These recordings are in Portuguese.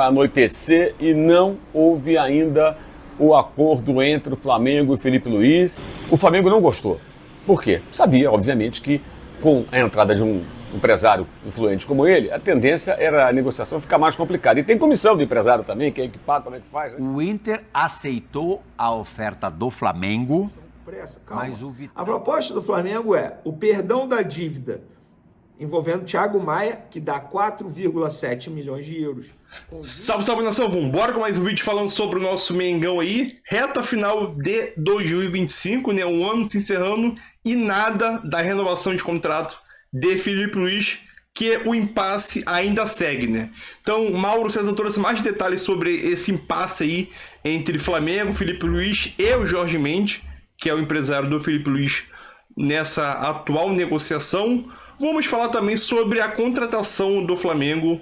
Anoitecer e não houve ainda o acordo entre o Flamengo e Felipe Luiz. O Flamengo não gostou. Por quê? Sabia, obviamente, que com a entrada de um empresário influente como ele, a tendência era a negociação ficar mais complicada. E tem comissão do empresário também, que é que paga, como é que faz, né? O Inter aceitou a oferta do Flamengo, Calma. mas o Vital... A proposta do Flamengo é o perdão da dívida envolvendo Thiago Maia, que dá 4,7 milhões de euros. Salve, salve, nação! Vambora com mais um vídeo falando sobre o nosso Mengão aí. Reta final de 2025, né? Um ano se encerrando e nada da renovação de contrato de Felipe Luiz, que o impasse ainda segue, né? Então, Mauro César trouxe mais detalhes sobre esse impasse aí entre Flamengo, Felipe Luiz e o Jorge Mendes, que é o empresário do Felipe Luiz nessa atual negociação. Vamos falar também sobre a contratação do Flamengo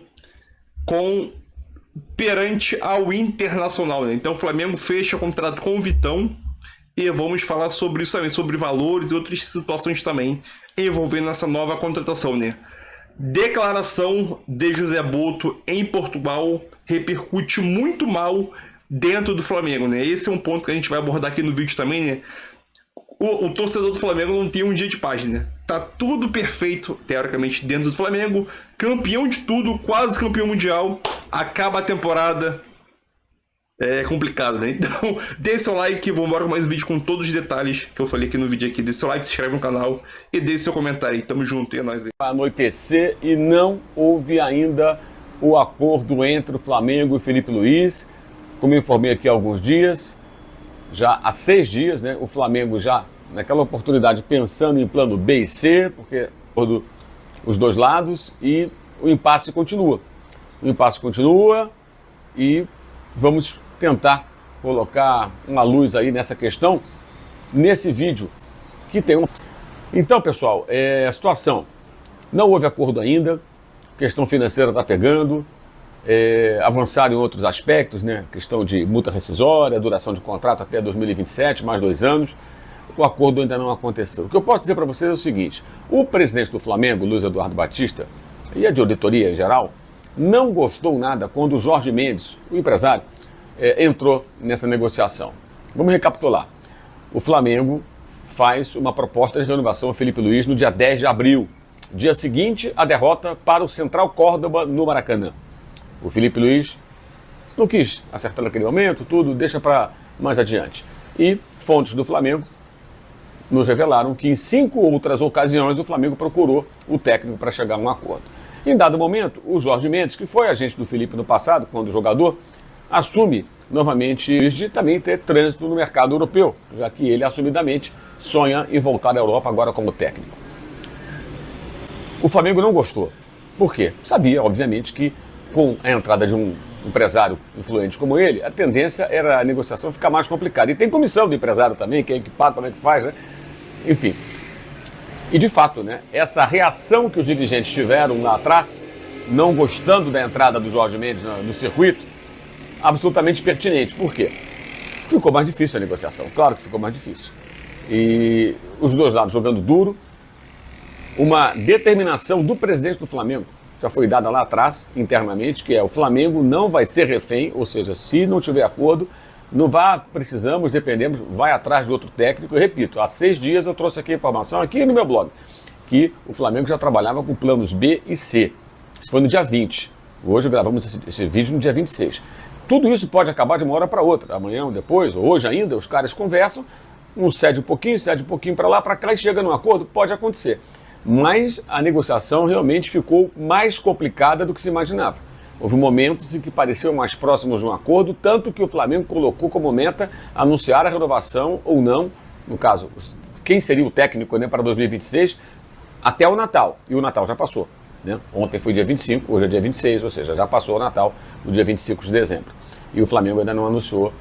perante ao Internacional, né? Então o Flamengo fecha contrato com o Vitão e vamos falar sobre isso também, sobre valores e outras situações também envolvendo essa nova contratação, né? Declaração de José Boto em Portugal repercute muito mal dentro do Flamengo, né? Esse é um ponto que a gente vai abordar aqui no vídeo também, né? O torcedor do Flamengo não tem um dia de paz, né? Tá tudo perfeito, teoricamente, dentro do Flamengo. Campeão de tudo, quase campeão mundial. Acaba a temporada. É complicado, né? Então, deixe seu like, vamos embora com mais um vídeo com todos os detalhes que eu falei aqui no vídeo aqui. Deixe seu like, se inscreve no canal e deixe seu comentário aí. Tamo junto, e é nóis aí. Anoitecer e não houve ainda o acordo entre o Flamengo e Felipe Luiz. Como eu informei aqui há alguns dias, já há 6 dias, né? O Flamengo já naquela oportunidade pensando em plano B e C, porque os dois lados, e o impasse continua. O impasse continua e vamos tentar colocar uma luz aí nessa questão, nesse vídeo que tem um... Então, pessoal, a situação, não houve acordo ainda, questão financeira está pegando, avançar em outros aspectos, né? Questão de multa rescisória, duração de contrato até 2027, mais 2 anos, o acordo ainda não aconteceu. O que eu posso dizer para vocês é o seguinte: o presidente do Flamengo, Luiz Eduardo Batista, e a de auditoria em geral, não gostou nada quando o Jorge Mendes, o empresário, entrou nessa negociação. Vamos recapitular. O Flamengo faz uma proposta de renovação ao Felipe Luiz no dia 10 de abril. Dia seguinte, a derrota para o Central Córdoba no Maracanã. O Felipe Luiz não quis acertar naquele momento, tudo, deixa para mais adiante. E fontes do Flamengo nos revelaram que em 5 outras ocasiões o Flamengo procurou o técnico para chegar a um acordo. Em dado momento, o Jorge Mendes, que foi agente do Felipe no passado, quando jogador, assume novamente de também ter trânsito no mercado europeu, já que ele assumidamente sonha em voltar à Europa agora como técnico. O Flamengo não gostou. Por quê? Sabia, obviamente, que com a entrada de um empresário influente como ele, a tendência era a negociação ficar mais complicada. E tem comissão do empresário também, que é que paga, como é que faz, né? Enfim. E de fato, né, essa reação que os dirigentes tiveram lá atrás, não gostando da entrada do Jorge Mendes no circuito, absolutamente pertinente. Por quê? Ficou mais difícil a negociação, claro que ficou mais difícil. E os dois lados jogando duro, uma determinação do presidente do Flamengo, já foi dada lá atrás, internamente, que é o Flamengo não vai ser refém, ou seja, se não tiver acordo, não precisamos, dependemos, vai atrás de outro técnico. Eu repito, há 6 dias eu trouxe aqui a informação, aqui no meu blog, que o Flamengo já trabalhava com planos B e C. Isso foi no dia 20. Hoje gravamos esse vídeo no dia 26. Tudo isso pode acabar de uma hora para outra, amanhã ou depois, ou hoje ainda, os caras conversam, um cede um pouquinho para lá, para cá e chega num acordo, pode acontecer. Mas a negociação realmente ficou mais complicada do que se imaginava. Houve momentos em que pareciam mais próximos de um acordo, tanto que o Flamengo colocou como meta anunciar a renovação ou não, no caso, quem seria o técnico, né, para 2026, até o Natal. E o Natal já passou, né? Ontem foi dia 25, hoje é dia 26, ou seja, já passou o Natal, no dia 25 de dezembro. E o Flamengo ainda não anunciou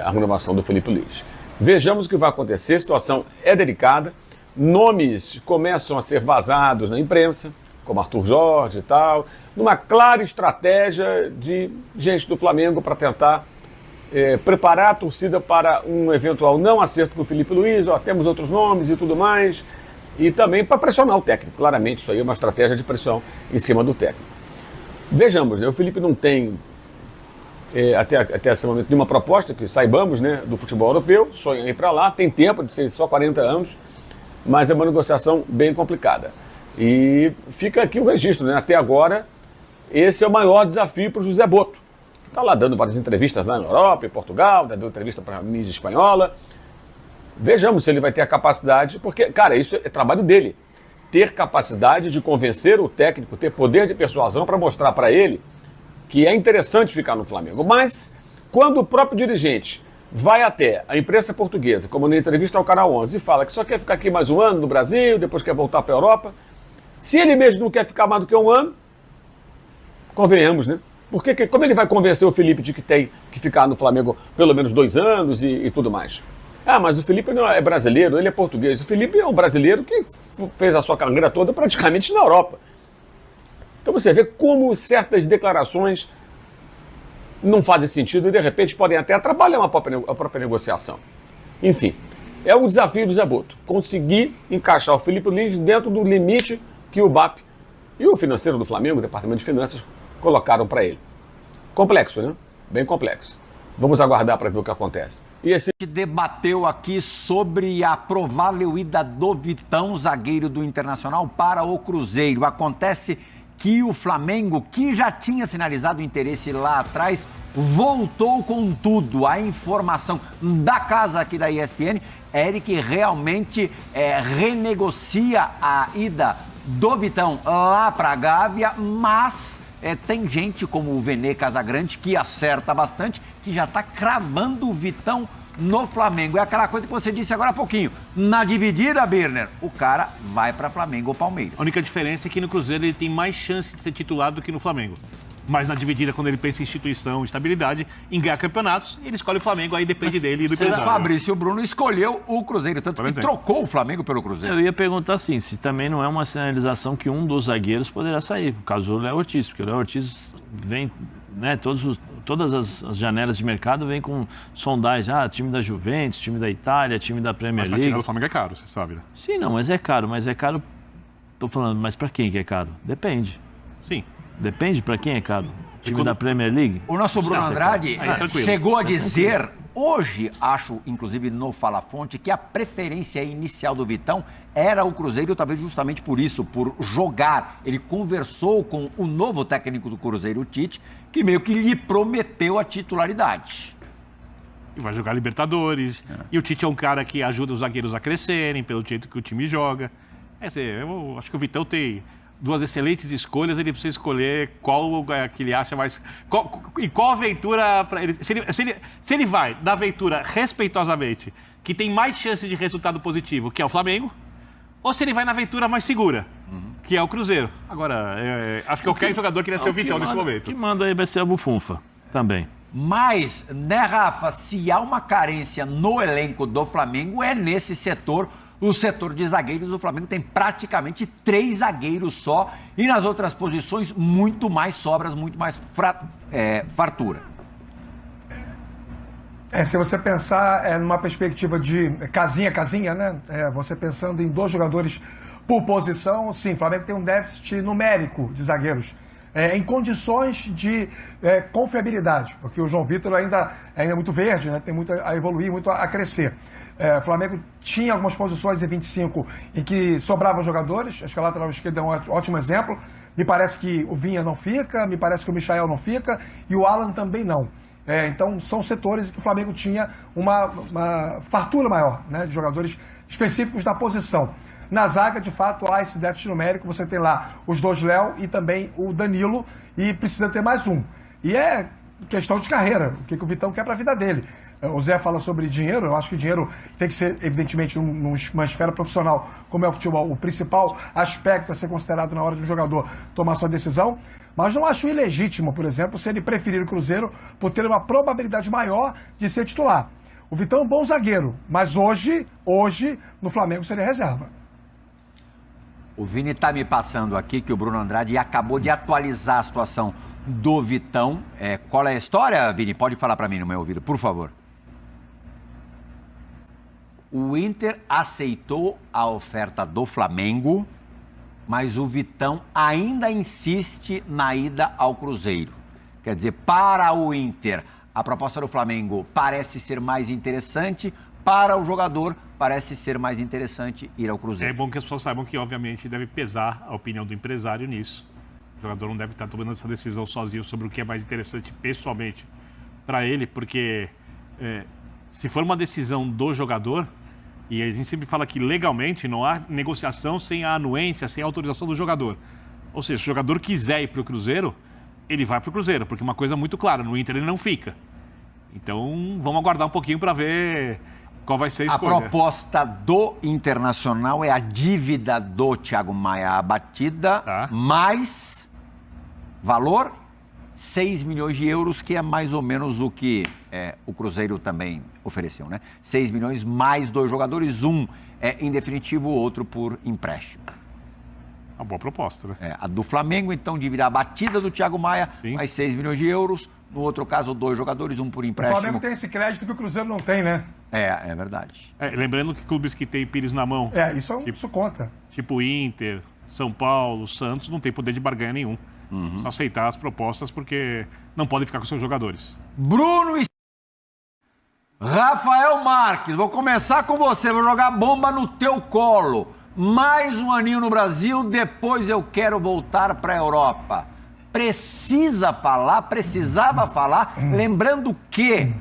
a renovação do Felipe Luiz. Vejamos o que vai acontecer, a situação é delicada. Nomes começam a ser vazados na imprensa, como Arthur Jorge e tal, numa clara estratégia de gente do Flamengo para tentar preparar a torcida para um eventual não acerto com o Felipe Luiz, temos outros nomes e tudo mais, e também para pressionar o técnico. Claramente isso aí é uma estratégia de pressão em cima do técnico. Vejamos, né, o Felipe não tem até esse momento, nenhuma proposta que saibamos, né, do futebol europeu, sonha ir para lá, tem tempo de ser só 40 anos, mas é uma negociação bem complicada. E fica aqui o registro, né, até agora, esse é o maior desafio para o José Boto, que está lá dando várias entrevistas lá na Europa, em Portugal, dando entrevista para a mídia espanhola. Vejamos se ele vai ter a capacidade, porque, cara, isso é trabalho dele, ter capacidade de convencer o técnico, ter poder de persuasão para mostrar para ele que é interessante ficar no Flamengo. Mas, quando o próprio dirigente vai até a imprensa portuguesa, como na entrevista ao Canal 11, e fala que só quer ficar aqui mais um ano no Brasil, depois quer voltar para a Europa, se ele mesmo não quer ficar mais do que um ano, convenhamos, né? Porque como ele vai convencer o Felipe de que tem que ficar no Flamengo pelo menos 2 anos e tudo mais? Ah, mas o Felipe não é brasileiro, ele é português. O Felipe é um brasileiro que fez a sua carreira toda praticamente na Europa. Então você vê como certas declarações não fazem sentido e de repente podem até atrapalhar a própria negociação. Enfim, é o desafio do Zé Boto, conseguir encaixar o Felipe Luiz dentro do limite que o BAP e o financeiro do Flamengo, o Departamento de Finanças, colocaram para ele. Complexo, né? Bem complexo. Vamos aguardar para ver o que acontece. E esse debateu aqui sobre a provável ida do Vitão, zagueiro do Internacional, para o Cruzeiro. Acontece que o Flamengo, que já tinha sinalizado interesse lá atrás, voltou com tudo. A informação da casa aqui da ESPN é de que realmente renegocia a ida do Vitão lá para a Gávea, mas tem gente como o Vene Casagrande, que acerta bastante, que já está cravando o Vitão no Flamengo. É aquela coisa que você disse agora há pouquinho. Na dividida, Birner, o cara vai para Flamengo ou Palmeiras. A única diferença é que no Cruzeiro ele tem mais chance de ser titular do que no Flamengo. Mas na dividida, quando ele pensa em instituição, estabilidade, em ganhar campeonatos, ele escolhe o Flamengo, aí depende dele e do empresário. Fabrício Bruno escolheu o Cruzeiro, tanto que trocou o Flamengo pelo Cruzeiro. Eu ia perguntar assim, se também não é uma sinalização que um dos zagueiros poderá sair, no caso do Léo Ortiz, porque o Léo Ortiz vem, né, todas as janelas de mercado vem com sondagens, time da Juventus, time da Itália, time da Premier League. Mas pra tirar do Flamengo é caro, você sabe, né? Sim, não, mas é caro, tô falando, mas pra quem que é caro? Depende. Sim. Depende para quem é caro. Time da Premier League? O nosso Bruno Andrade chegou a dizer, hoje, acho, inclusive no Fala Fonte, que a preferência inicial do Vitão era o Cruzeiro, talvez justamente por isso, por jogar. Ele conversou com o novo técnico do Cruzeiro, o Tite, que meio que lhe prometeu a titularidade. E vai jogar Libertadores. E o Tite é um cara que ajuda os zagueiros a crescerem, pelo jeito que o time joga. Eu acho que o Vitão tem 2 excelentes escolhas, ele precisa escolher qual que ele acha mais... Qual aventura para ele... Se ele vai da aventura respeitosamente, que tem mais chance de resultado positivo, que é o Flamengo, ou se ele vai na aventura mais segura, que é o Cruzeiro. Agora, acho que qualquer jogador queria ser o Vitão nesse momento. Que manda aí vai ser o Bufunfa também. Mas, né, Rafa, se há uma carência no elenco do Flamengo, é nesse setor. O setor de zagueiros, o Flamengo tem praticamente 3 zagueiros só, e nas outras posições muito mais sobras, muito mais fartura. Se você pensar numa perspectiva de casinha, né? Você pensando em 2 jogadores por posição, sim, o Flamengo tem um déficit numérico de zagueiros. Em condições de confiabilidade, porque o João Vitor ainda é muito verde, né? Tem muito a evoluir, muito a crescer. O Flamengo tinha algumas posições em 25 em que sobravam jogadores, acho que a lateral esquerda é um ótimo exemplo. Me parece que o Vinha não fica, me parece que o Michael não fica e o Alan também não. Então são setores em que o Flamengo tinha uma fartura maior, né, de jogadores específicos da posição. Na zaga, de fato, há esse déficit numérico, você tem lá os 2 Léo e também o Danilo, e precisa ter mais um. E é questão de carreira, o que o Vitão quer para a vida dele. O Zé fala sobre dinheiro, eu acho que dinheiro tem que ser, evidentemente, numa esfera profissional, como é o futebol, o principal aspecto a ser considerado na hora de um jogador tomar sua decisão, mas não acho ilegítimo, por exemplo, se ele preferir o Cruzeiro por ter uma probabilidade maior de ser titular. O Vitão é um bom zagueiro, mas hoje, no Flamengo seria reserva. O Vini está me passando aqui que o Bruno Andrade acabou de atualizar a situação do Vitão. Qual é a história, Vini? Pode falar para mim no meu ouvido, por favor. O Inter aceitou a oferta do Flamengo, mas o Vitão ainda insiste na ida ao Cruzeiro. Quer dizer, para o Inter, a proposta do Flamengo parece ser mais interessante, para o jogador parece ser mais interessante ir ao Cruzeiro. É bom que as pessoas saibam que, obviamente, deve pesar a opinião do empresário nisso. O jogador não deve estar tomando essa decisão sozinho sobre o que é mais interessante pessoalmente para ele, porque se for uma decisão do jogador, e a gente sempre fala que legalmente não há negociação sem a anuência, sem a autorização do jogador. Ou seja, se o jogador quiser ir para o Cruzeiro, ele vai para o Cruzeiro, porque uma coisa muito clara, no Inter ele não fica. Então, vamos aguardar um pouquinho para ver qual vai ser a escolha. A proposta do Internacional é a dívida do Thiago Maia abatida, mais valor 6 milhões de euros, que é mais ou menos o que o Cruzeiro também ofereceu, né? 6 milhões mais 2 jogadores, um em definitivo, o outro por empréstimo. Uma boa proposta, né? A do Flamengo, então, dívida abatida do Thiago Maia, Sim. mais 6 milhões de euros. No outro caso, 2 jogadores, um por empréstimo. O Flamengo tem esse crédito que o Cruzeiro não tem, né? É verdade. Lembrando que clubes que têm Pires na mão, Isso conta. tipo Inter, São Paulo, Santos, não tem poder de barganha nenhum. Só aceitar as propostas porque não podem ficar com seus jogadores. Bruno e Rafael Marques, vou começar com você, vou jogar bomba no teu colo. Mais um aninho no Brasil, depois eu quero voltar para a Europa. Precisava falar, lembrando que,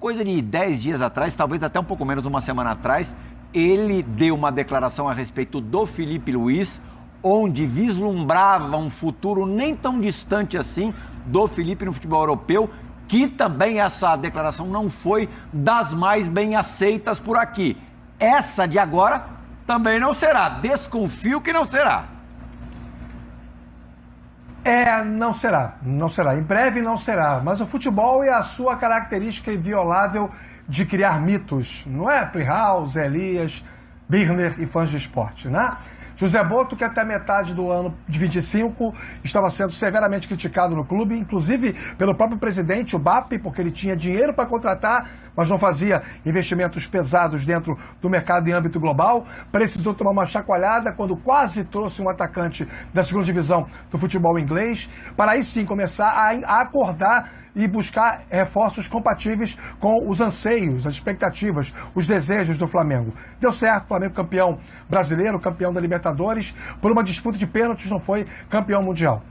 coisa de 10 dias atrás, talvez até um pouco menos de uma semana atrás, ele deu uma declaração a respeito do Felipe Luiz, onde vislumbrava um futuro nem tão distante assim do Felipe no futebol europeu, que também essa declaração não foi das mais bem aceitas por aqui. Essa de agora também não será. Desconfio que não será. Não será. Não será. Em breve não será. Mas o futebol é a sua característica inviolável de criar mitos. Não é? Playhouse, Elias, Birner e fãs de esporte, né? José Boto, que até metade do ano de 25 estava sendo severamente criticado no clube, inclusive pelo próprio presidente, o BAP, porque ele tinha dinheiro para contratar, mas não fazia investimentos pesados dentro do mercado em âmbito global. Precisou tomar uma chacoalhada quando quase trouxe um atacante da segunda divisão do futebol inglês, para aí sim começar a acordar e buscar reforços compatíveis com os anseios, as expectativas, os desejos do Flamengo. Deu certo, o Flamengo campeão brasileiro, campeão da Libertadores, por uma disputa de pênaltis não foi campeão mundial.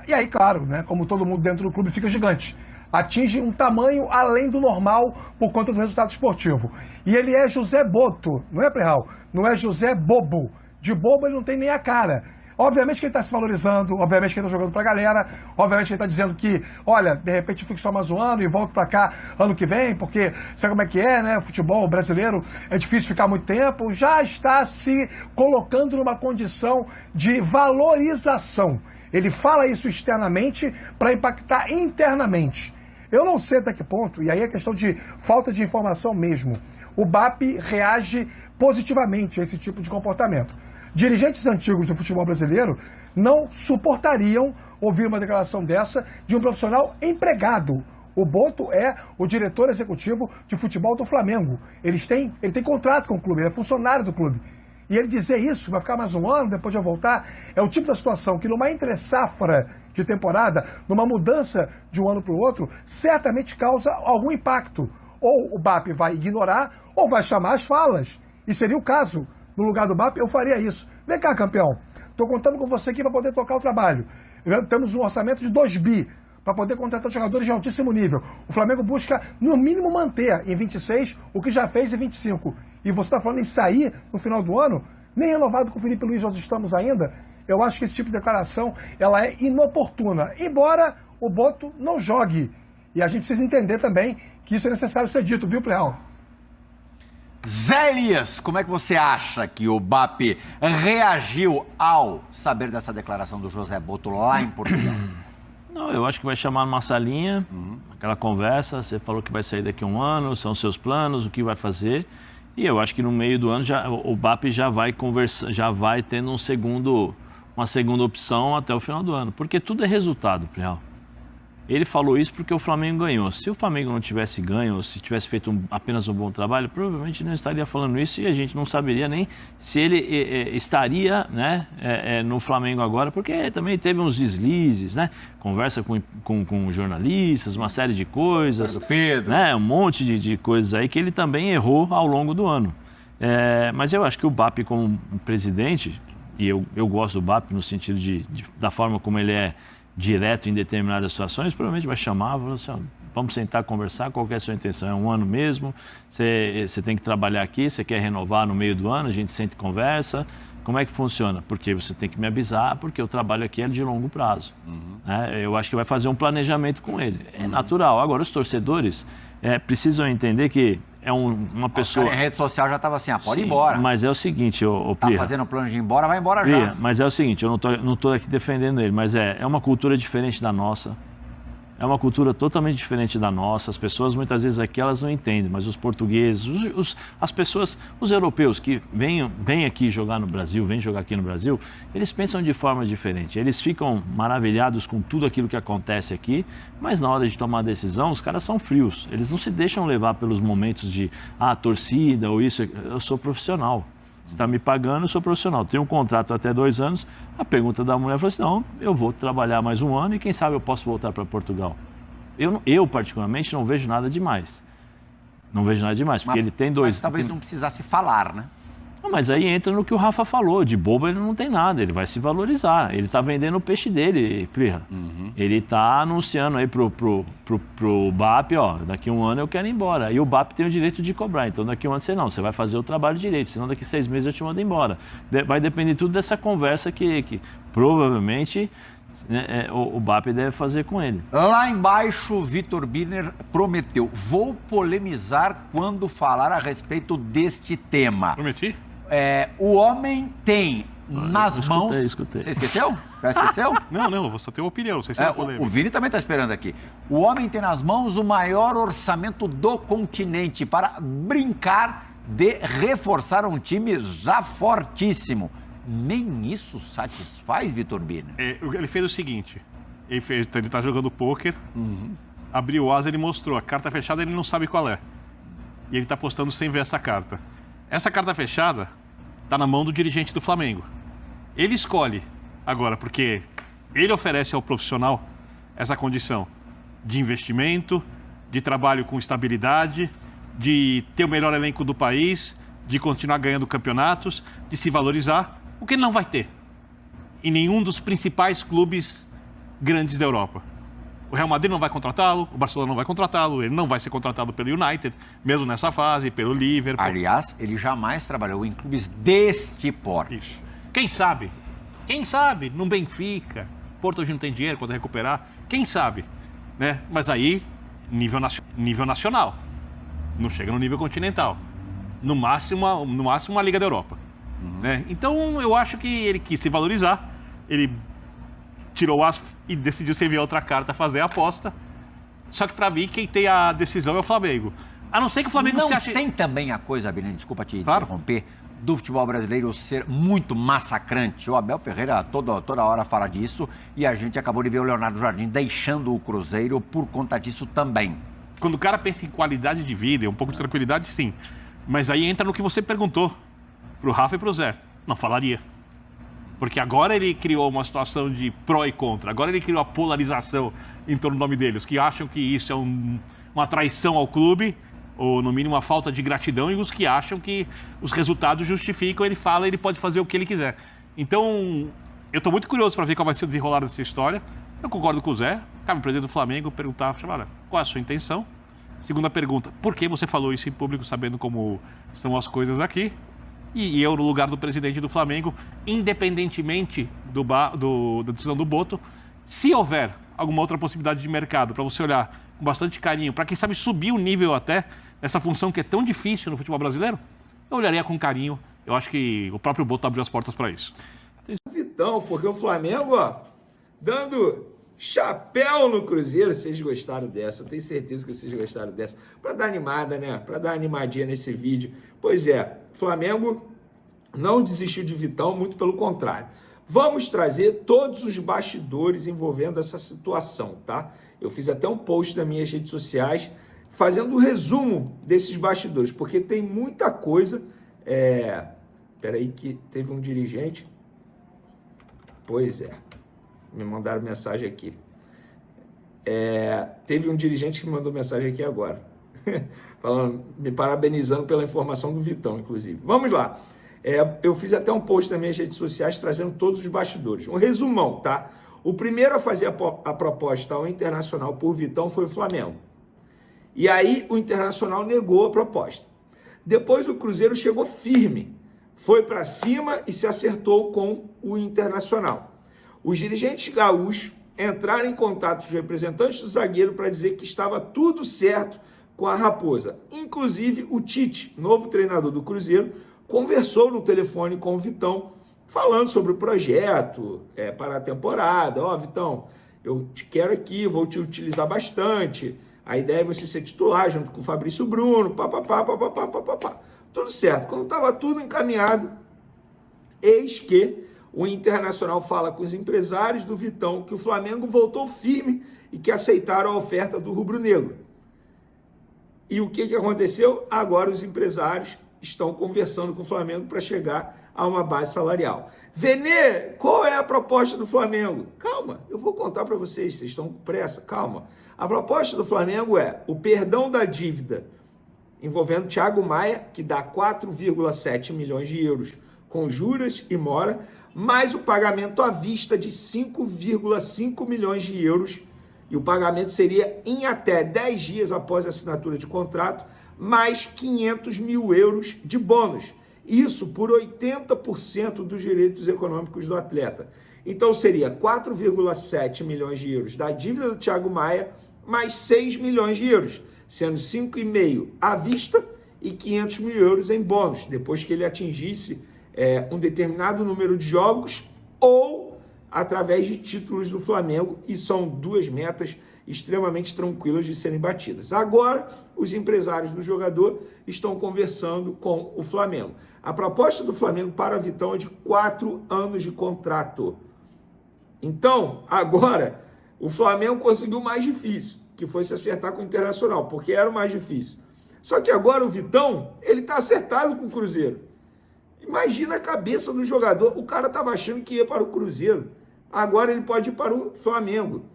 E aí, claro, né, como todo mundo dentro do clube fica gigante. Atinge um tamanho além do normal por conta do resultado esportivo. E ele é José Boto, não é, Plihal? Não é José Bobo. De bobo ele não tem nem a cara. Obviamente que ele está se valorizando, obviamente que ele está jogando pra galera, obviamente que ele está dizendo que, olha, de repente eu fico só mais um ano e volto pra cá ano que vem, porque sabe como é que é, né? O futebol brasileiro é difícil ficar muito tempo. Já está se colocando numa condição de valorização. Ele fala isso externamente para impactar internamente. Eu não sei até que ponto, e aí é questão de falta de informação mesmo, o BAP reage positivamente a esse tipo de comportamento. Dirigentes antigos do futebol brasileiro não suportariam ouvir uma declaração dessa de um profissional empregado. O Boto é o diretor executivo de futebol do Flamengo. Ele tem contrato com o clube, ele é funcionário do clube. E ele dizer isso, vai ficar mais um ano, depois de eu voltar, é o tipo da situação que numa entre-safra de temporada, numa mudança de um ano para o outro, certamente causa algum impacto. Ou o BAP vai ignorar, ou vai chamar as falas. E seria o caso. No lugar do BAP, eu faria isso. Vem cá, campeão. Estou contando com você aqui para poder tocar o trabalho. Temos um orçamento de 2 bi para poder contratar jogadores de altíssimo nível. O Flamengo busca, no mínimo, manter em 26 o que já fez em 25. E você está falando em sair no final do ano? Nem renovado com o Felipe Luiz nós estamos ainda. Eu acho que esse tipo de declaração ela é inoportuna. Embora o Boto não jogue. E a gente precisa entender também que isso é necessário ser dito, viu, Plihal? Zé Elias, como é que você acha que o BAP reagiu ao saber dessa declaração do José Boto lá em Portugal? Não, eu acho que vai chamar numa salinha, aquela conversa, você falou que vai sair daqui a um ano, são seus planos, o que vai fazer. E eu acho que no meio do ano o BAP já vai conversar, já vai tendo uma segunda opção até o final do ano. Porque tudo é resultado, Plihal. Ele falou isso porque o Flamengo ganhou. Se o Flamengo não tivesse ganho, ou se tivesse feito apenas um bom trabalho, provavelmente não estaria falando isso e a gente não saberia nem se ele estaria, né, no Flamengo agora, porque também teve uns deslizes, né? Conversa com jornalistas, uma série de coisas. Pedro. Né, um monte de coisas aí que ele também errou ao longo do ano. Mas eu acho que o BAP como presidente, e eu gosto do BAP no sentido da forma como ele é direto em determinadas situações, provavelmente vai chamar, falar assim, ó, vamos sentar, conversar, qual que é a sua intenção? É um ano mesmo? Você tem que trabalhar aqui, você quer renovar no meio do ano, a gente senta e conversa. Como é que funciona? Porque você tem que me avisar, porque o trabalho aqui é de longo prazo. Né? Eu acho que vai fazer um planejamento com ele. É natural. Agora, os torcedores precisam entender que é uma pessoa... O cara em rede social já estava assim, pode ir Sim, embora. mas é o seguinte, ô Tá Pirra, fazendo plano de ir embora, vai embora Pirra, já. mas é o seguinte, eu não tô aqui defendendo ele, mas é uma cultura diferente da nossa. É uma cultura totalmente diferente da nossa. As pessoas, muitas vezes, aqui, elas não entendem, mas os portugueses, as pessoas, os europeus que vêm aqui jogar no Brasil, vêm jogar aqui no Brasil, eles pensam de forma diferente. Eles ficam maravilhados com tudo aquilo que acontece aqui, mas na hora de tomar a decisão, os caras são frios. Eles não se deixam levar pelos momentos de, torcida ou isso. Eu sou profissional. Você está me pagando, eu sou profissional. Tenho um contrato até 2 anos. A pergunta da mulher foi assim, não, eu vou trabalhar mais 1 ano e quem sabe eu posso voltar para Portugal. Eu, particularmente, não vejo nada demais. Não vejo nada demais, porque ele tem 2... Mas talvez não precisasse falar, né? Não, mas aí entra no que o Rafa falou, de bobo ele não tem nada, ele vai se valorizar. Ele está vendendo o peixe dele, Pirra. Ele está anunciando aí pro BAP, ó, daqui 1 ano eu quero ir embora. E o BAP tem o direito de cobrar, então daqui 1 ano você vai fazer o trabalho direito, senão daqui 6 meses eu te mando embora. Vai depender tudo dessa conversa que provavelmente o BAP deve fazer com ele. Lá embaixo, Vitor Birner prometeu, vou polemizar quando falar a respeito deste tema. Prometi? O homem tem nas mãos... Escutei. Você esqueceu? Já esqueceu? Não, eu vou só ter uma opinião, não sei se é polêmica. O Vini também está esperando aqui. O homem tem nas mãos o maior orçamento do continente para brincar de reforçar um time já fortíssimo. Nem isso satisfaz, Vitor Birner? Ele fez o seguinte, ele está jogando pôquer, abriu o asa, ele mostrou, a carta fechada ele não sabe qual é. E ele está apostando sem ver essa carta. Essa carta fechada está na mão do dirigente do Flamengo. Ele escolhe agora, porque ele oferece ao profissional essa condição de investimento, de trabalho com estabilidade, de ter o melhor elenco do país, de continuar ganhando campeonatos, de se valorizar, o que ele não vai ter em nenhum dos principais clubes grandes da Europa. O Real Madrid não vai contratá-lo, o Barcelona não vai contratá-lo, ele não vai ser contratado pelo United, mesmo nessa fase, pelo Liverpool. Aliás, ele jamais trabalhou em clubes deste porte. Isso. Quem sabe, no Benfica, Porto hoje não tem dinheiro quando recuperar, quem sabe, né? Mas aí, nível nacional, não chega no nível continental, no máximo uma Liga da Europa. Né? Então, eu acho que ele quis se valorizar, ele tirou o aço e decidiu se enviar outra carta, fazer a aposta. Só que, pra mim, quem tem a decisão é o Flamengo. A não ser que o Flamengo se ache... Tem também a coisa, Birner, desculpa te Claro. interromper, do futebol brasileiro ser muito massacrante. O Abel Ferreira toda hora fala disso e a gente acabou de ver o Leonardo Jardim deixando o Cruzeiro por conta disso também. Quando o cara pensa em qualidade de vida, um pouco de tranquilidade, sim. Mas aí entra no que você perguntou, pro Rafa e pro Zé. Não falaria. Porque agora ele criou uma situação de pró e contra. Agora ele criou a polarização em torno do nome dele. Os que acham que isso é uma traição ao clube, ou no mínimo uma falta de gratidão, e os que acham que os resultados justificam, ele fala, ele pode fazer o que ele quiser. Então, eu estou muito curioso para ver qual vai ser o desenrolar dessa história. Eu concordo com o Zé. Cabe o presidente do Flamengo perguntar, olha, qual é a sua intenção? Segunda pergunta, por que você falou isso em público, sabendo como são as coisas aqui? E eu, no lugar do presidente do Flamengo, independentemente da decisão do Boto, se houver alguma outra possibilidade de mercado para você olhar com bastante carinho, para quem sabe subir o nível até nessa função que é tão difícil no futebol brasileiro, eu olharia com carinho. Eu acho que o próprio Boto abriu as portas para isso. Vitão, porque o Flamengo, ó, dando chapéu no Cruzeiro. Vocês gostaram dessa? Eu tenho certeza que vocês gostaram dessa. Para dar animada, né? Para dar animadinha nesse vídeo. Pois é, o Flamengo não desistiu de Vitão, muito pelo contrário. Vamos trazer todos os bastidores envolvendo essa situação, tá? Eu fiz até um post nas minhas redes sociais fazendo um resumo desses bastidores, porque tem muita coisa. Peraí que teve um dirigente. Pois é, me mandaram mensagem aqui. Teve um dirigente que me mandou mensagem aqui agora, falando, me parabenizando pela informação do Vitão, inclusive. Vamos lá. Eu fiz até um post nas minhas redes sociais trazendo todos os bastidores. Um resumão, tá? O primeiro a fazer a proposta ao Internacional por Vitão foi o Flamengo. E aí o Internacional negou a proposta. Depois o Cruzeiro chegou firme, foi para cima e se acertou com o Internacional. Os dirigentes gaúchos entraram em contato com os representantes do zagueiro para dizer que estava tudo certo com a Raposa. Inclusive o Tite, novo treinador do Cruzeiro, conversou no telefone com o Vitão, falando sobre o projeto para a temporada. Vitão, eu te quero aqui, vou te utilizar bastante. A ideia é você ser titular junto com o Fabrício Bruno, papapá. Tudo certo. Quando estava tudo encaminhado, eis que o Internacional fala com os empresários do Vitão que o Flamengo voltou firme e que aceitaram a oferta do rubro-negro. E o que aconteceu? Agora os empresários estão conversando com o Flamengo para chegar a uma base salarial. Venê, qual é a proposta do Flamengo? Calma, eu vou contar para vocês estão com pressa, calma. A proposta do Flamengo é o perdão da dívida envolvendo Thiago Maia, que dá 4,7 milhões de euros com juros e mora, mais o pagamento à vista de 5,5 milhões de euros, e o pagamento seria em até 10 dias após a assinatura de contrato, mais 500 mil euros de bônus. Isso por 80% dos direitos econômicos do atleta. Então seria 4,7 milhões de euros da dívida do Thiago Maia, mais 6 milhões de euros, sendo 5,5 à vista e 500 mil euros em bônus, depois que ele atingisse um determinado número de jogos ou através de títulos do Flamengo, e são duas metas extremamente tranquilas de serem batidas. Agora, os empresários do jogador estão conversando com o Flamengo. A proposta do Flamengo para Vitão é de 4 anos de contrato. Então, agora, o Flamengo conseguiu o mais difícil, que foi se acertar com o Internacional, porque era o mais difícil. Só que agora o Vitão, ele está acertado com o Cruzeiro. Imagina a cabeça do jogador, o cara estava achando que ia para o Cruzeiro, agora ele pode ir para o Flamengo.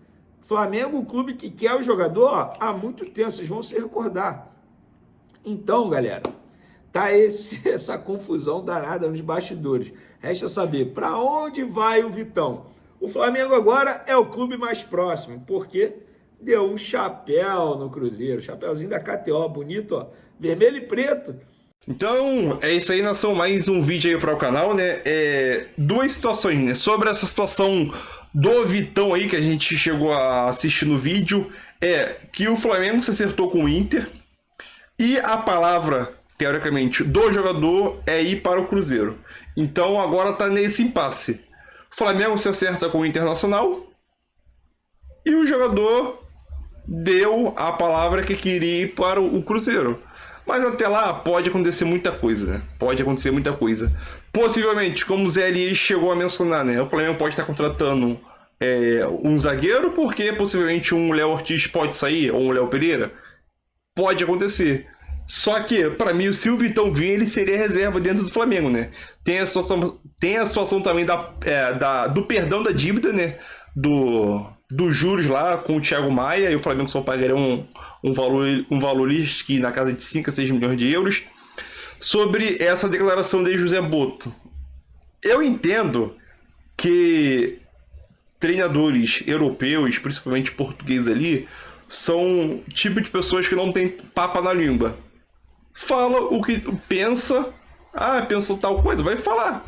Flamengo, o clube que quer o jogador há muito tempo, vocês vão se recordar. Então, galera, tá essa confusão danada nos bastidores. Resta saber para onde vai o Vitão. O Flamengo agora é o clube mais próximo, porque deu um chapéu no Cruzeiro, chapéuzinho da KTO, bonito, ó, vermelho e preto. Então, é isso aí, nação, mais um vídeo aí para o canal, né? Duas situações, né? Sobre essa situação do Vitão aí, que a gente chegou a assistir no vídeo, que o Flamengo se acertou com o Inter, e a palavra, teoricamente, do jogador é ir para o Cruzeiro. Então, agora tá nesse impasse. O Flamengo se acerta com o Internacional, e o jogador deu a palavra que queria ir para o Cruzeiro. Mas até lá pode acontecer muita coisa, né? Pode acontecer muita coisa. Possivelmente, como o Zé ali chegou a mencionar, né? O Flamengo pode estar contratando um zagueiro, porque possivelmente um Léo Ortiz pode sair, ou um Léo Pereira. Pode acontecer. Só que, para mim, se o Vitão vir, ele seria reserva dentro do Flamengo, né? Tem a situação também do perdão da dívida, né? Dos juros lá com o Thiago Maia, e o Flamengo só pagaria um valor que na casa de 5 a 6 milhões de euros. Sobre essa declaração de José Boto, eu entendo que treinadores europeus, principalmente portugueses ali, são tipo de pessoas que não tem papa na língua. Fala o que pensa, pensou tal coisa, vai falar.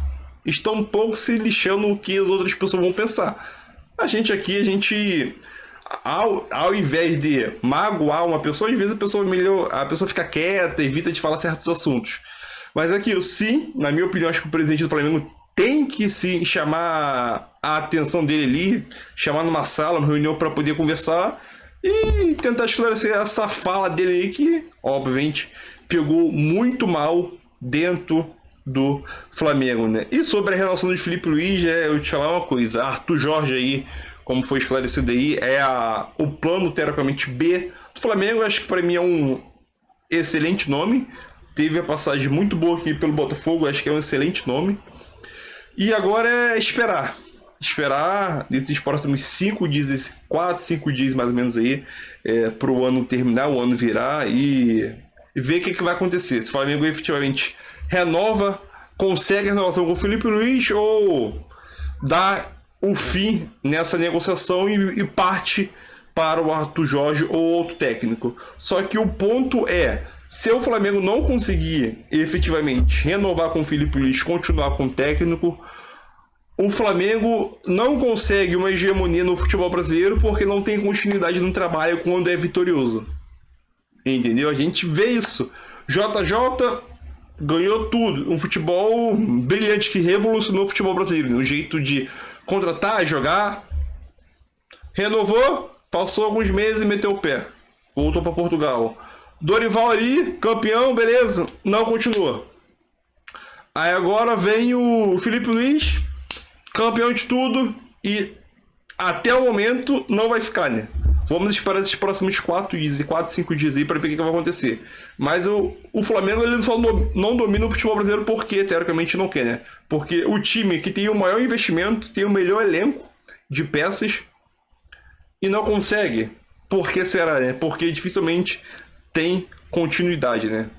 Estão um pouco se lixando o que as outras pessoas vão pensar. A gente, ao invés de magoar uma pessoa, às vezes a pessoa fica quieta, evita de falar certos assuntos. Mas aquilo, sim, na minha opinião, acho que o presidente do Flamengo tem que se chamar a atenção dele ali, chamar numa sala, numa reunião para poder conversar e tentar esclarecer essa fala dele aí que, obviamente, pegou muito mal dentro do Flamengo, né? E sobre a relação do Felipe Luiz, eu te falar uma coisa, Arthur Jorge aí como foi esclarecido aí, é o plano, teoricamente, B do Flamengo. Acho que para mim é um excelente nome. Teve a passagem muito boa aqui pelo Botafogo, acho que é um excelente nome. E agora é esperar. Esperar nesses próximos 5 dias, 4, 5 dias mais ou menos aí, para o ano terminar, o ano virar e ver o que vai acontecer. Se o Flamengo efetivamente renova, consegue a renovação com o Felipe Luiz ou dá o fim nessa negociação e parte para o Arthur Jorge ou outro técnico. Só que o ponto é, se o Flamengo não conseguir efetivamente renovar com o Felipe Luiz, continuar com o técnico, o Flamengo não consegue uma hegemonia no futebol brasileiro porque não tem continuidade no trabalho quando é vitorioso. Entendeu? A gente vê isso. JJ ganhou tudo. Um futebol brilhante que revolucionou o futebol brasileiro. O jeito de contratar, jogar. Renovou, passou alguns meses e meteu o pé. Voltou para Portugal. Dorival ali, campeão, beleza. Não continua. Aí agora vem o Felipe Luiz, campeão de tudo, e até o momento não vai ficar, né? Vamos esperar esses próximos 4, 5 dias aí para ver o que vai acontecer. Mas o Flamengo ele só não domina o futebol brasileiro porque, teoricamente, não quer, né? Porque o time que tem o maior investimento, tem o melhor elenco de peças e não consegue. Por que será, né? Porque dificilmente tem continuidade, né?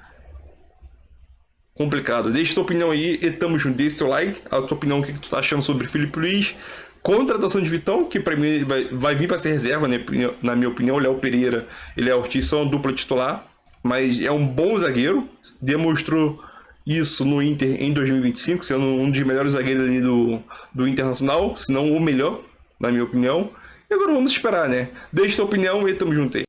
Complicado. Deixa tua opinião aí e tamo junto. Deixa seu like, a tua opinião, o que tu tá achando sobre Felipe Luiz. Contratação de Vitão, que para mim vai vir para ser reserva, né? Na minha opinião. O Léo Pereira e Léo Ortiz são a dupla titular, mas é um bom zagueiro, demonstrou isso no Inter em 2025, sendo um dos melhores zagueiros ali do Internacional, se não o melhor, na minha opinião. E agora vamos esperar, né? Deixa sua opinião e tamo junto aí.